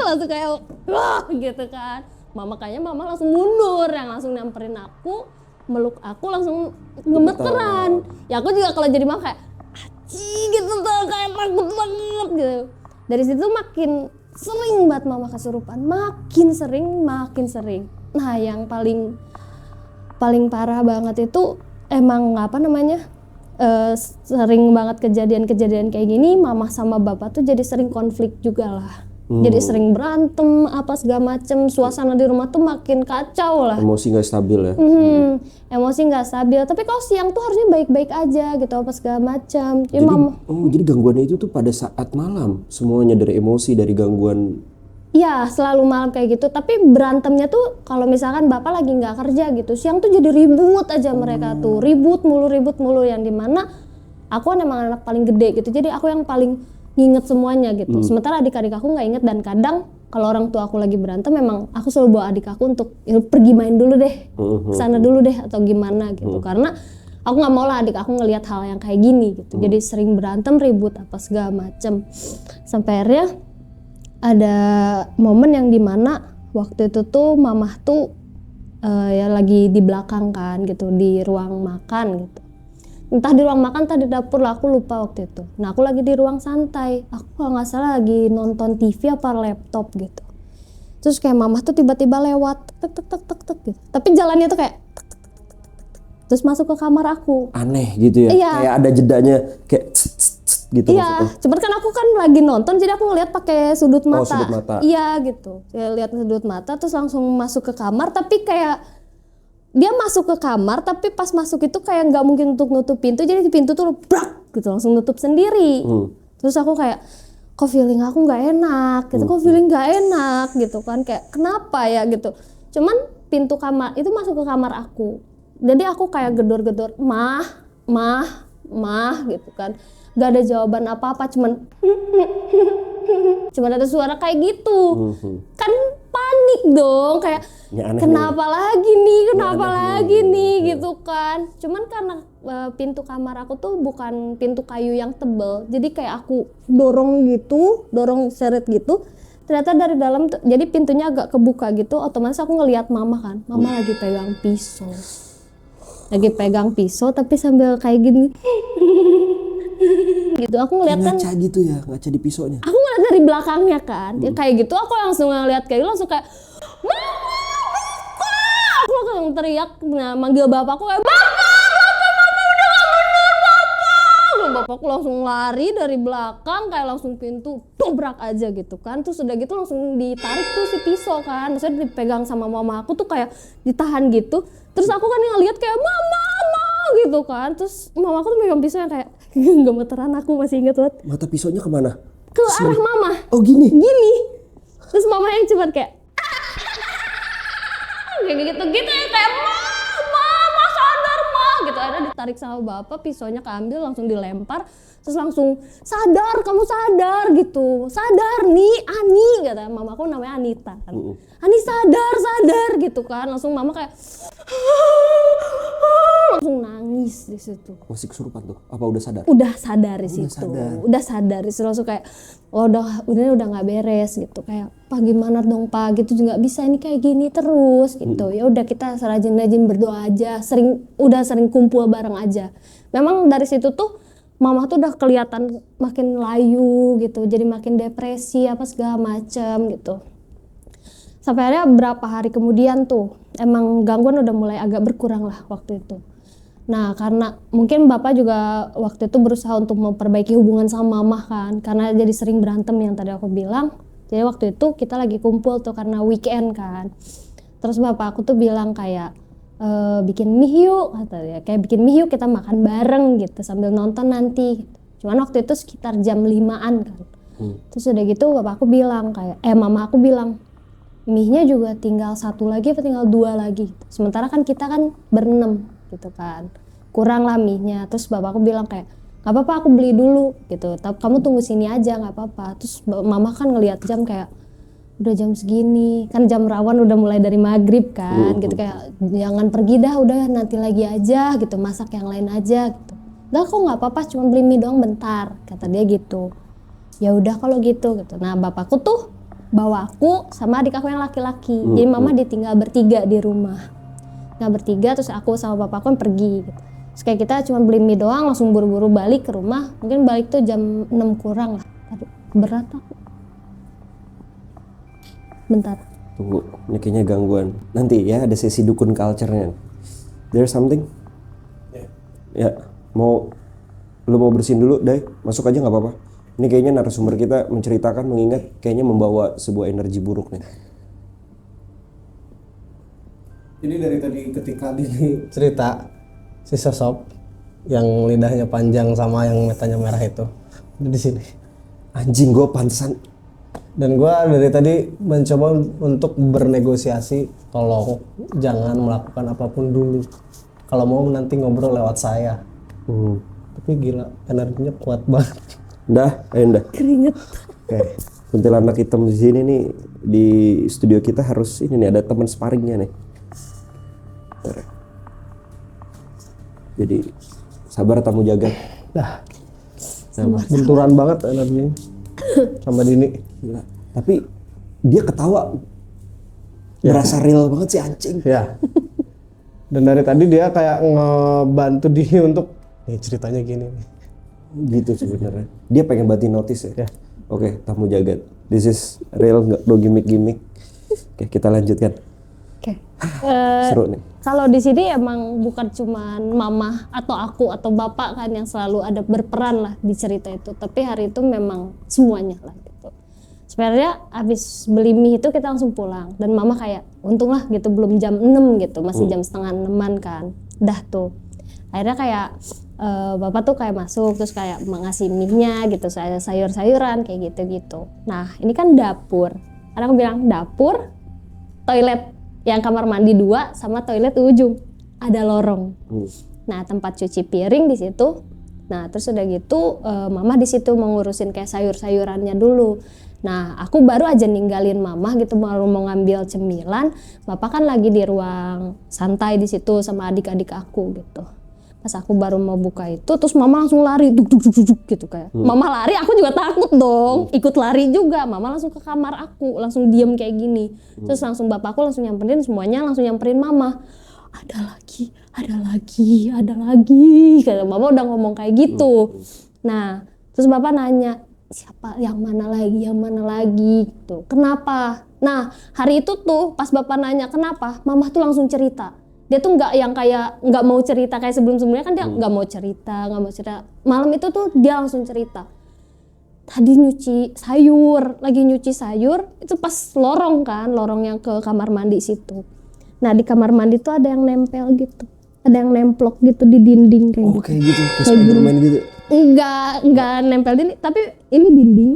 Langsung kayak wah gitu kan. Kayaknya mama langsung mundur, yang langsung nyamperin aku, meluk aku langsung gemeteran. Ya aku juga kalau jadi mama kayak gitu tuh, kayak takut banget gitu. Dari situ makin sering banget mama kesurupan, makin sering. Nah yang paling parah banget itu emang sering banget kejadian kayak gini. Mama sama bapak tuh jadi sering konflik juga lah. Jadi sering berantem apa segala macem, suasana di rumah tuh makin kacau lah. Emosi nggak stabil ya. Emosi nggak stabil, tapi kalau siang tuh harusnya baik-baik aja gitu apa segala macam. Jadi gangguannya itu tuh pada saat malam, semuanya dari emosi, dari gangguan. Iya, selalu malam kayak gitu. Tapi berantemnya tuh kalau misalkan bapak lagi nggak kerja gitu, siang tuh jadi ribut aja mereka tuh, ribut mulu, yang dimana aku kan emang anak paling gede gitu, jadi aku yang paling nginget semuanya gitu. Sementara adik-adik aku nggak inget, dan kadang kalau orang tua aku lagi berantem, memang aku selalu bawa adik aku untuk pergi main dulu deh, kesana dulu deh atau gimana gitu, karena aku nggak mau lah adik aku ngelihat hal yang kayak gini gitu. Jadi sering berantem, ribut apa segala macem, sampai akhirnya ada momen yang dimana waktu itu tuh mamah tuh ya lagi di belakang kan gitu, di ruang makan gitu. Entah di ruang makan, entah di dapur lah, aku lupa waktu itu. Nah aku lagi di ruang santai, aku kalau nggak salah lagi nonton TV apa laptop gitu. Terus kayak mamah tuh tiba-tiba lewat, tek gitu. Tapi jalannya tuh kayak tek, terus masuk ke kamar aku. Aneh gitu ya, kayak ada jedanya, kayak gitu. Iya, cuman kan aku kan lagi nonton, jadi aku ngeliat pakai sudut mata. Sudut mata. Iya gitu, saya lihat sudut mata, terus langsung masuk ke kamar. Tapi kayak dia masuk ke kamar, tapi pas masuk itu kayak nggak mungkin untuk nutup pintu, jadi pintu tuh brak gitu langsung nutup sendiri. Terus aku kayak, kok feeling aku nggak enak gitu, gitu kan, kayak kenapa ya gitu. Cuman pintu kamar itu masuk ke kamar aku, jadi aku kayak gedor-gedor, mah gitu kan. Gak ada jawaban apa-apa, cuman ada suara kayak gitu. Kan panik dong, kayak kenapa lagi nih gitu kan. Cuman karena pintu kamar aku tuh bukan pintu kayu yang tebel, jadi kayak aku dorong seret gitu. Ternyata dari dalam tuh, jadi pintunya agak kebuka gitu, otomatis aku ngelihat mama kan. Mama lagi pegang pisau tapi sambil kayak gini. Gitu aku ngeliat kan, ngaca gitu ya, ngaca di pisaunya. Aku ngeliat dari belakangnya kan, ya kayak gitu. Aku langsung ngeliat kayak gitu, langsung kayak mama, aku langsung teriak, manggil bapakku kayak bapakku langsung lari dari belakang, kayak langsung pintu dobrak aja gitu kan. Terus udah gitu langsung ditarik tuh si pisau kan, maksudnya dipegang sama mama aku tuh kayak ditahan gitu. Terus aku kan ngeliat kayak mama gitu kan, terus mama aku tuh megang pisau yang kayak gemeteran. Aku masih inget banget. Mata pisaunya kemana? Ke arah mama. Oh gini. Terus mama yang cuma kayak gitu ya, kayak mama sadar gitu. Ada ditarik sama bapak, pisaunya keambil, langsung dilempar, terus langsung kamu sadar gitu, sadar nih Ani, kata mamaku namanya Anita kan. Ani sadar gitu kan. Langsung mama kayak langsung nangis di situ. Masih kesurupan tuh? Apa udah sadar? Udah sadar di situ. Udah sadar di situ, langsung kayak udah nggak beres gitu. Kayak Pak gimana dong Pak, gitu juga bisa ini kayak gini terus gitu. Ya udah kita rajin berdoa aja. Udah sering kumpul bareng aja. Memang dari situ tuh mama tuh udah kelihatan makin layu gitu. Jadi makin depresi apa segala macem gitu. Sampai akhirnya berapa hari kemudian tuh emang gangguan udah mulai agak berkurang lah waktu itu. Nah karena mungkin bapak juga waktu itu berusaha untuk memperbaiki hubungan sama mama kan, karena jadi sering berantem yang tadi aku bilang. Jadi waktu itu kita lagi kumpul tuh karena weekend kan. Terus bapak aku tuh bilang kayak, bikin mie yuk kata dia, kayak bikin mie yuk kita makan bareng gitu sambil nonton nanti gitu. Cuman waktu itu sekitar jam 5-an kan. Terus udah gitu bapakku bilang kayak mama aku bilang mie-nya juga tinggal 1 lagi apa tinggal 2 lagi gitu. Sementara kan kita kan berenam gitu kan, kurang lah mie-nya. Terus bapakku bilang kayak nggak apa-apa aku beli dulu gitu, tapi kamu tunggu sini aja nggak apa-apa. Terus mama kan ngelihat jam kayak udah jam segini kan, jam rawan udah mulai dari maghrib kan gitu, kayak jangan pergi dah, udah nanti lagi aja gitu, masak yang lain aja gitu. Udah kok nggak apa-apa, cuma beli mie doang bentar kata dia gitu. Ya udah kalau gitu. Nah bapakku tuh bawa aku sama adik aku yang laki-laki, jadi mama ditinggal bertiga di rumah, tinggal bertiga. Terus aku sama bapakku kan pergi gitu. Terus kayak kita cuma beli mie doang, langsung buru-buru balik ke rumah, mungkin balik tuh jam 6 kurang lah. Aduh berat aku. Bentar. Tunggu, ini kayaknya gangguan. Nanti ya ada sesi dukun culture-nya. There's something? Ya, lu mau bersihin dulu, Day? Masuk aja nggak apa-apa. Ini kayaknya narasumber kita menceritakan, mengingat kayaknya membawa sebuah energi buruk nih. Jadi dari tadi ketika Dini cerita si sosok yang lidahnya panjang sama yang matanya merah itu udah di sini. Anjing, gue pantesan. Dan gue dari tadi mencoba untuk bernegosiasi, tolong jangan melakukan apapun dulu. Kalau mau nanti ngobrol lewat saya. Tapi gila, energinya kuat banget. Dah, ayo dah. Keringet. Oke, kuntilanak hitam di sini nih, di studio kita harus ini nih, ada teman sparringnya nih. Bentar ya. Jadi sabar tamu jagat. Dah, benturan banget energinya sama Dini. Gila. Tapi dia ketawa, berasa real banget sih anjing. Ya. Dan dari tadi dia kayak ngebantu Dini untuk nih ceritanya gini nih. Gitu sebenarnya. Dia pengen bantu notice ya. Ya. Oke, tamu jagat. This is real, nggak no gimmick-gimmick. Oke, kita lanjutkan. Oke. Seru nih. Kalau di sini emang bukan cuman mama atau aku atau bapak kan yang selalu ada berperan lah di cerita itu, tapi hari itu memang semuanya lah gitu. Sebenarnya abis beli mie itu kita langsung pulang dan mama kayak untung lah gitu belum jam 6 gitu, masih jam setengah 6-an kan. Dah tuh. Akhirnya kayak bapak tuh kayak masuk terus kayak mengasih mie-nya gitu, sayur-sayuran kayak gitu-gitu. Nah, ini kan dapur. Karena aku bilang dapur, toilet yang kamar mandi 2 sama toilet ujung ada lorong. Nah tempat cuci piring di situ. Nah terus udah gitu mama di situ mengurusin kayak sayur-sayurannya dulu. Nah aku baru aja ninggalin mama gitu, baru mau ngambil cemilan. Bapak kan lagi di ruang santai di situ sama adik-adik aku gitu. Pas aku baru mau buka itu, terus mama langsung lari, duk gitu kayak. Mama lari, aku juga takut dong, ikut lari juga. Mama langsung ke kamar aku, langsung diem kayak gini. Terus langsung bapakku langsung nyamperin, semuanya langsung nyamperin mama. Ada lagi. Kayak mama udah ngomong kayak gitu. Nah, terus bapak nanya, siapa yang mana lagi gitu. Kenapa? Nah, hari itu tuh pas bapak nanya kenapa, mama tuh langsung cerita. Dia tuh nggak yang kayak nggak mau cerita kayak sebelumnya kan, dia nggak mau cerita. Malam itu tuh dia langsung cerita. Tadi lagi nyuci sayur itu pas lorong yang ke kamar mandi situ. Nah di kamar mandi tuh ada yang nempel gitu, ada yang nemplok gitu di dinding kayak gitu. Kayak gitu, kayak Spiderman gitu. Enggak nempel dinding, tapi ini dinding.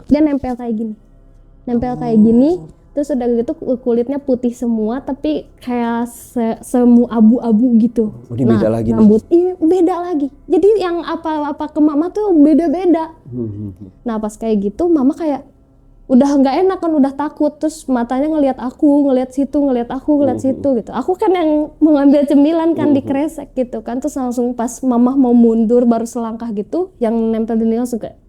Dia nempel kayak gini. Terus udah gitu kulitnya putih semua tapi kayak semu abu-abu gitu. Oh, ini beda lagi rambut ini beda lagi. Jadi yang apa ke mama tuh beda-beda. Nah pas kayak gitu mama kayak udah nggak enak kan, udah takut. Terus matanya ngelihat situ gitu. Aku kan yang mau ngambil cemilan kan di kresek gitu kan. Terus langsung pas mama mau mundur baru selangkah gitu, yang nempel di langsung kayak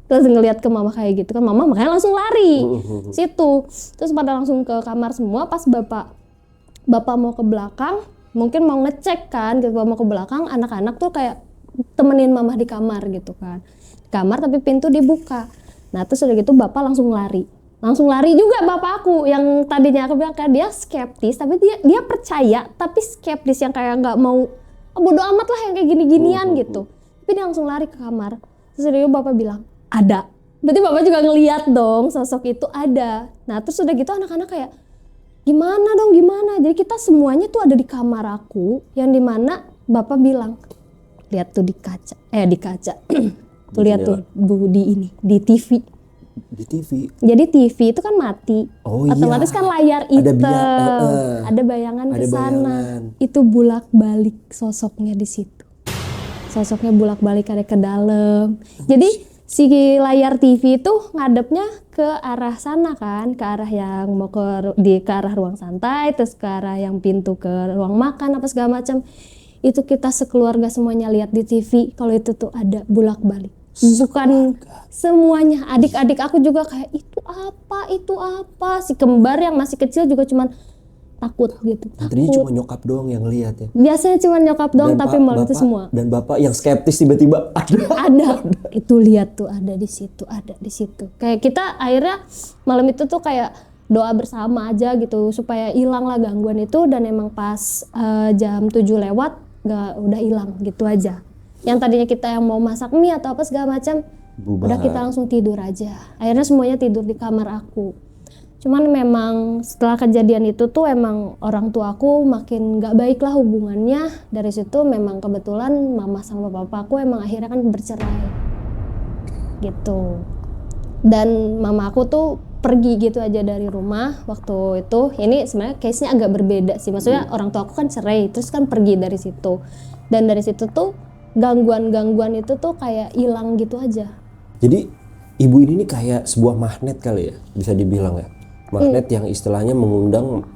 terus ngelihat ke mama kayak gitu kan, mama makanya langsung lari situ. Terus pada langsung ke kamar semua. Pas bapak mau ke belakang, mungkin mau ngecek kan gitu, mau ke belakang, anak-anak tuh kayak temenin mama di kamar gitu kan, di kamar tapi pintu dibuka. Nah terus udah gitu bapak langsung lari juga bapakku, yang tadinya aku bilang kayak dia skeptis tapi dia percaya, tapi skeptis yang kayak nggak mau bodo amat lah yang kayak gini-ginian gitu. Tapi dia langsung lari ke kamar. Terus udah gitu bapak bilang ada, berarti bapak juga ngeliat dong sosok itu ada. Nah terus udah gitu anak-anak kayak Gimana dong, gimana? Jadi kita semuanya tuh ada di kamar aku, yang dimana bapak bilang, lihat tuh di kaca, tuh lihat tuh Bu di TV. Di TV. Jadi TV itu kan mati, Oh, otomatis iya. kan layar Ada hitam, ada bayangan Ada ke sana. bayangan. Itu bolak-balik sosoknya di situ. Sosoknya bolak-balik ada ke dalam. Jadi si layar TV itu ngadepnya ke arah sana kan, ke arah yang mau ke arah ruang santai, terus ke arah yang pintu ke ruang makan apa segala macam. Itu kita sekeluarga semuanya lihat di TV kalau itu tuh ada bolak-balik. Bukan semuanya, adik-adik aku juga kayak itu apa, si kembar yang masih kecil juga cuman takut gitu. Tadinya Takut. cuma nyokap doang yang lihat ya. Biasanya cuma nyokap doang, tapi malam itu bapak- semua. Dan bapak yang skeptis tiba-tiba Ada. Itu lihat tuh ada di situ. Kayak kita akhirnya malam itu tuh kayak doa bersama aja gitu supaya hilang lah gangguan itu, dan emang pas jam 7 lewat udah hilang gitu aja. Yang tadinya kita yang mau masak mie atau apa segala macam, Bubar. udah kita langsung tidur aja. Akhirnya semuanya tidur di kamar aku. Cuman memang setelah kejadian itu tuh emang orang tua aku makin gak baik lah hubungannya. Dari situ memang kebetulan mama sama papaku emang akhirnya kan bercerai gitu. Dan mama aku tuh pergi gitu aja dari rumah waktu itu. Ini sebenarnya case-nya agak berbeda sih. Maksudnya orang tua aku kan cerai terus kan pergi dari situ. Dan dari situ tuh gangguan-gangguan itu tuh kayak hilang gitu aja. Jadi ibu ini nih kayak sebuah magnet kali ya, bisa dibilang ya. Magnet yang istilahnya mengundang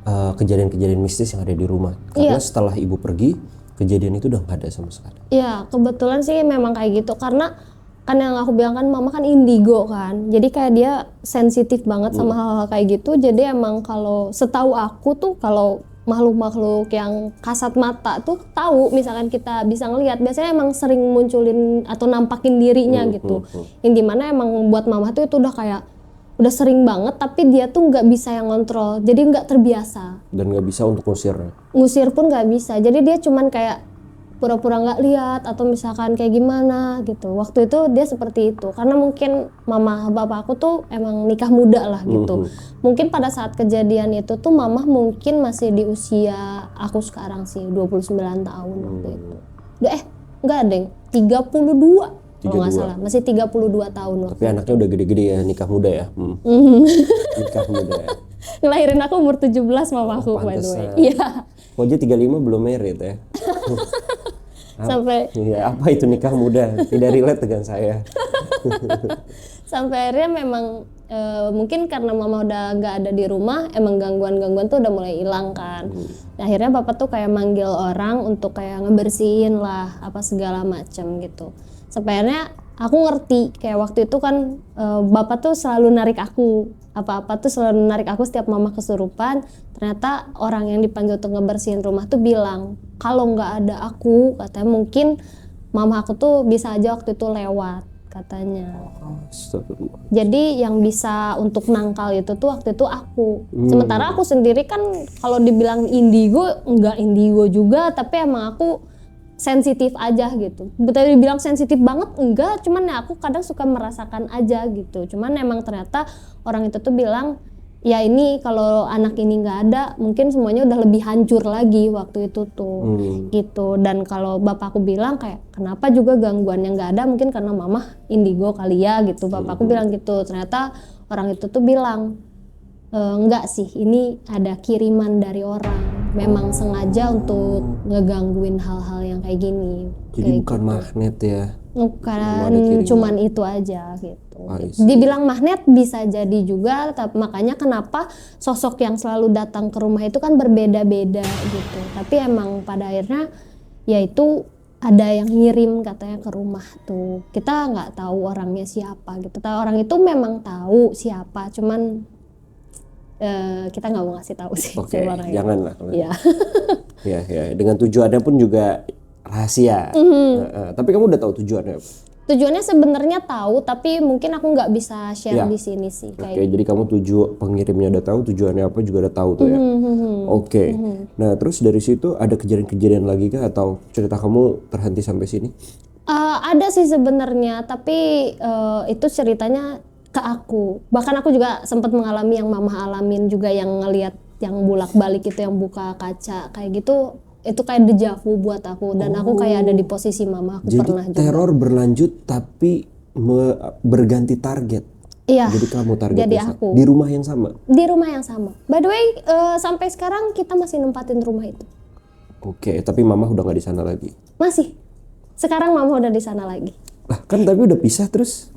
kejadian-kejadian mistis yang ada di rumah. Karena setelah ibu pergi, kejadian itu udah nggak ada sama sekali. Ya kebetulan sih memang kayak gitu, karena kan yang aku bilang kan mama kan indigo kan, jadi kayak dia sensitif banget sama hal-hal kayak gitu. Jadi emang kalau setahu aku tuh kalau makhluk-makhluk yang kasat mata tuh tahu misalkan kita bisa ngelihat, biasanya emang sering munculin atau nampakin dirinya gitu. Yang dimana emang buat mama tuh itu udah kayak udah sering banget, tapi dia tuh nggak bisa yang ngontrol, jadi nggak terbiasa. Dan nggak bisa untuk ngusirnya. Ngusir pun nggak bisa, jadi dia cuman kayak pura-pura nggak lihat atau misalkan kayak gimana gitu. Waktu itu dia seperti itu karena mungkin mama bapak aku tuh emang nikah muda lah gitu. Mungkin pada saat kejadian itu tuh mama mungkin masih di usia aku sekarang sih 29 tahun waktu itu. Enggak deng, 32 kalau nggak salah, masih 32 tahun waktu. Tapi anaknya udah gede-gede ya, nikah muda ya. Nikah muda ya. Ngelahirin aku umur 17 mamaku by the way. pantesan. Iya. Kok aja 35 belum married ya. Sampai Iya, apa itu nikah muda? Tidak relate dengan saya. sampai akhirnya memang mungkin karena mama udah nggak ada di rumah, emang gangguan-gangguan tuh udah mulai hilang kan. Nah, akhirnya bapak tuh kayak manggil orang untuk kayak ngebersihin lah apa segala macam gitu. Sampai akhirnya aku ngerti kayak waktu itu kan bapak tuh selalu narik aku, apa-apa tuh selalu narik aku setiap mama kesurupan. Ternyata orang yang dipanggil untuk ngebersihin rumah tuh bilang kalau nggak ada aku, katanya mungkin mama aku tuh bisa aja waktu itu lewat katanya. Astagfirullah. Jadi yang bisa untuk nangkal itu tuh waktu itu aku. Sementara aku sendiri kan kalau dibilang indigo, enggak indigo juga, tapi emang aku sensitif aja gitu. Betul dibilang sensitif banget enggak, cuman ya aku kadang suka merasakan aja gitu. Cuman emang ternyata orang itu tuh bilang ya ini kalau anak ini nggak ada mungkin semuanya udah lebih hancur lagi waktu itu tuh gitu. Dan kalau bapakku bilang kayak kenapa juga gangguannya nggak ada, mungkin karena mama indigo kali ya gitu. Bapakku bilang gitu. Ternyata orang itu tuh bilang enggak sih, ini ada kiriman dari orang, memang sengaja untuk ngegangguin hal-hal yang kayak gini. Jadi bukan magnet ya. Bukan cuman itu aja gitu. I see. Dibilang magnet bisa jadi juga, tapi makanya kenapa sosok yang selalu datang ke rumah itu kan berbeda-beda gitu. Tapi emang pada akhirnya ya itu ada yang ngirim katanya ke rumah tuh. Kita nggak tahu orangnya siapa gitu. Orang itu memang tahu siapa, cuman kita nggak mau ngasih tahu sih. Oke, siapa orangnya. janganlah. Iya. Ya, dengan tujuannya pun juga rahasia. Tapi kamu udah tahu tujuannya apa? Tujuannya sebenarnya tahu, tapi mungkin aku nggak bisa share Ya. di sini sih kayak. Oke, jadi kamu pengirimnya udah tahu, tujuannya apa juga udah tahu tuh ya. Oke. Nah, terus dari situ ada kejadian-kejadian lagi kah atau cerita kamu terhenti sampai sini? Ada sih sebenarnya, tapi itu ceritanya ke aku. Bahkan aku juga sempat mengalami yang mama alamin juga, yang ngelihat yang bolak-balik itu, yang buka kaca kayak gitu, itu kayak dejavu buat aku, dan aku kayak ada di posisi mama aku Jadi pernah juga. teror berlanjut tapi berganti target. Iya. Jadi kamu targetnya Jadi aku. di rumah yang sama. Di rumah yang sama. By the way, sampai sekarang kita masih nempatin rumah itu. Oke, tapi mama udah nggak di sana lagi. Masih. Sekarang mama udah di sana lagi. Lah kan tapi udah pisah terus.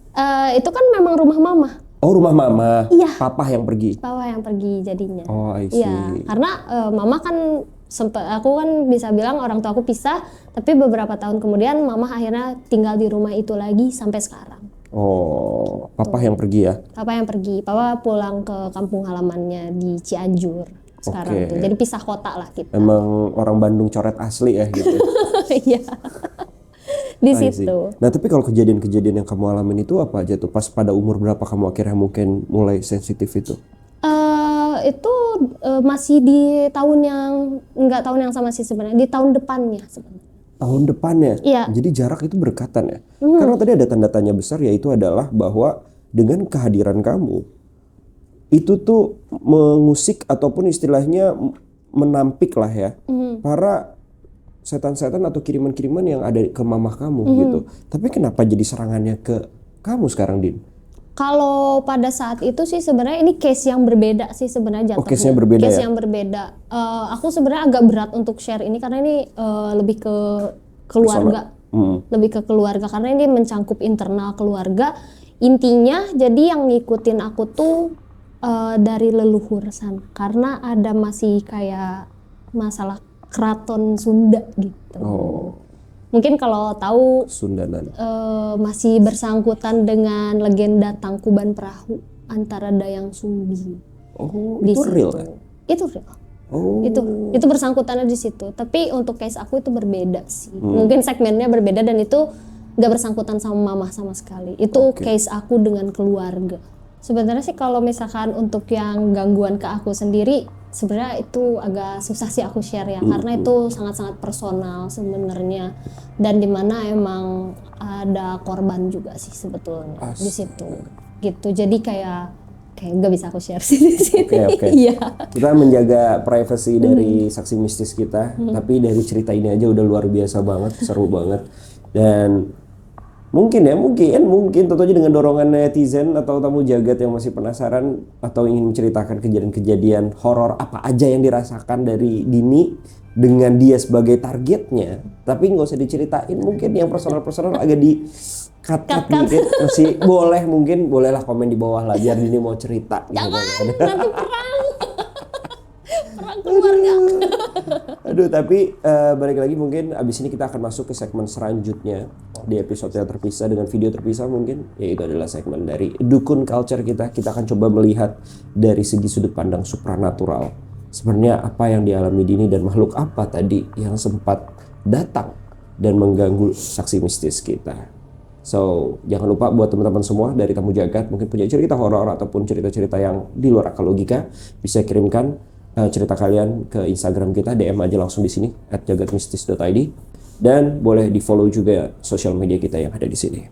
Itu kan memang rumah mama. Oh, rumah mama. Iya. Papa yang pergi. Papa yang pergi jadinya. Oh, I see. Iya, karena mama kan aku kan bisa bilang orang tua aku pisah, tapi beberapa tahun kemudian mama akhirnya tinggal di rumah itu lagi sampai sekarang. Oh, papa yang pergi ya. Papa yang pergi, papa pulang ke kampung halamannya di Cianjur sekarang Oke. tuh. Jadi pisah kota lah kita. Emang orang Bandung coret asli ya gitu. Iya. Di I see. situ. Nah, tapi kalau kejadian-kejadian yang kamu alamin itu apa aja tuh? Pas pada umur berapa kamu akhirnya mungkin mulai sensitif itu? Itu masih di tahun yang enggak tahun yang sama sih sebenarnya, di tahun depannya sebenarnya. Tahun depannya. Iya. Jadi jarak itu berdekatan ya. Karena tadi ada tanda tanya besar, yaitu adalah bahwa dengan kehadiran kamu itu tuh mengusik ataupun istilahnya menampik lah ya para setan-setan atau kiriman-kiriman yang ada ke mamah kamu gitu. Tapi kenapa jadi serangannya ke kamu sekarang, Din? Kalau pada saat itu sih sebenarnya ini case yang berbeda sih sebenarnya jatuhnya. Oh, case-nya berbeda Case ya? yang berbeda. Aku sebenarnya agak berat untuk share ini karena ini lebih ke keluarga. Lebih ke keluarga karena ini mencangkup internal keluarga. Intinya jadi yang ngikutin aku tuh dari leluhur sana. Karena ada masih kayak masalah keraton Sunda gitu. Oh, Mungkin kalau tahu Sundanan. masih bersangkutan dengan legenda Tangkuban Perahu antara Dayang Sumbi. Oh, Di itu situ. real ya? Itu real. Oh, Itu bersangkutannya di situ. Tapi untuk case aku itu berbeda sih. Mungkin segmennya berbeda dan itu nggak bersangkutan sama mama sama sekali. Itu case aku dengan keluarga. Sebenarnya sih kalau misalkan untuk yang gangguan ke aku sendiri, sebenarnya itu agak susah sih aku share ya, karena itu sangat-sangat personal sebenarnya, dan dimana emang ada korban juga sih sebetulnya di situ gitu. Jadi kayak nggak bisa aku share sih di sini. Oke. Iya. Kita menjaga privasi dari saksi mistis kita, tapi dari cerita ini aja udah luar biasa banget, seru banget. Dan mungkin tentu aja dengan dorongan netizen atau tamu jagat yang masih penasaran atau ingin menceritakan kejadian-kejadian horor apa aja yang dirasakan dari Dini dengan dia sebagai targetnya, tapi nggak usah diceritain, mungkin yang personal agak di cut dikit, masih bolehlah komen di bawah lah biar Dini mau cerita. Jangan, nanti perang keluarga. Aduh, tapi balik lagi mungkin abis ini kita akan masuk ke segmen selanjutnya di episode yang terpisah dengan video terpisah mungkin, yaitu adalah segmen dari Dukun Culture kita. Kita akan coba melihat dari segi sudut pandang supranatural. Sebenarnya apa yang dialami Dini dan makhluk apa tadi yang sempat datang dan mengganggu saksi mistis kita. So, jangan lupa buat teman-teman semua dari tamu jagat mungkin punya cerita horor ataupun cerita-cerita yang di luar akal logika, bisa kirimkan cerita kalian ke Instagram kita, DM aja langsung di sini @jagatmistis.id, dan boleh di follow juga sosial media kita yang ada di sini.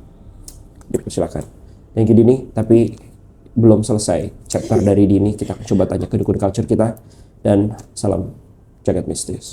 Dipersilakan. Thank you Dini, tapi belum selesai chapter dari Dini, kita akan coba tanya ke Dukun Culture kita, dan salam jagat mistis.